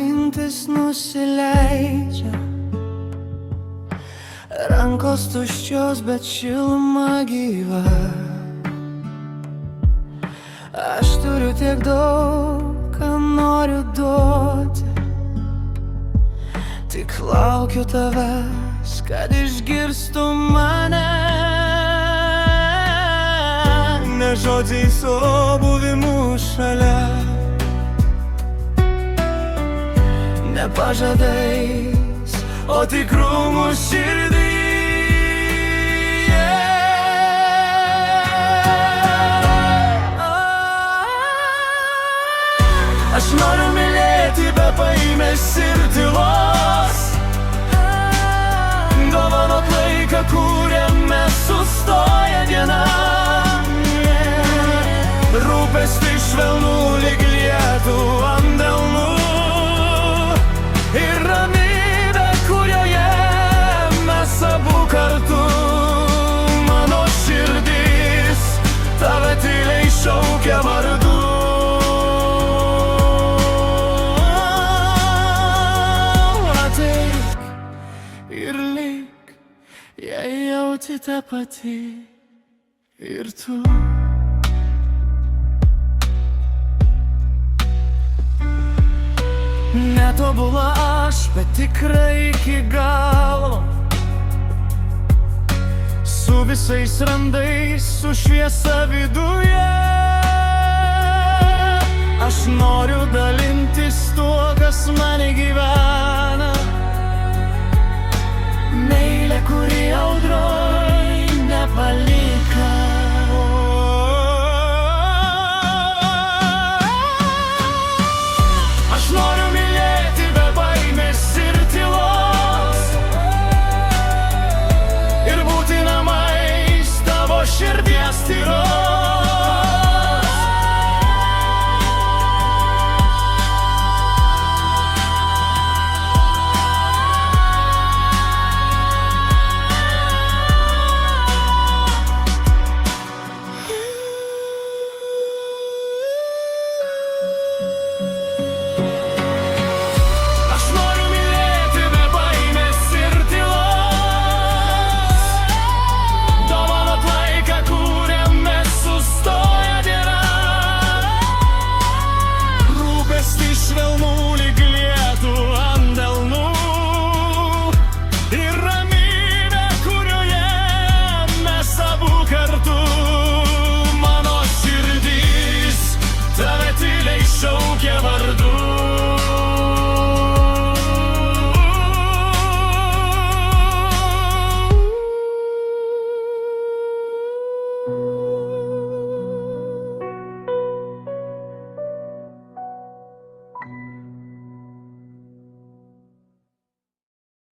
mintys nusileidžia, rankos tuščios, bet šiluma gyva. Aš turiu tiek daug, ką noriu duoti, tik laukiu tavęs, kad išgirstų mane. Ne žodžiais, o buvimu šalia, ne pažadais, o tikrumu širdyje. Aš noriu mylėti be baimės ir tylos, dovanot laiką, kuriame sustoja diena. Rūpestį švelnų lyg lietų ant delnų ir ramybė, kurioje mes abu kartu. Mano širdis tave tyliai šaukia vardu. Ateik ir lik, jei jauti tą patį ir tu. Netobula aš, bet tikrai iki galo, su visais randais, su šviesa viduje. Aš noriu dalintis tuo, kas mane gyvena.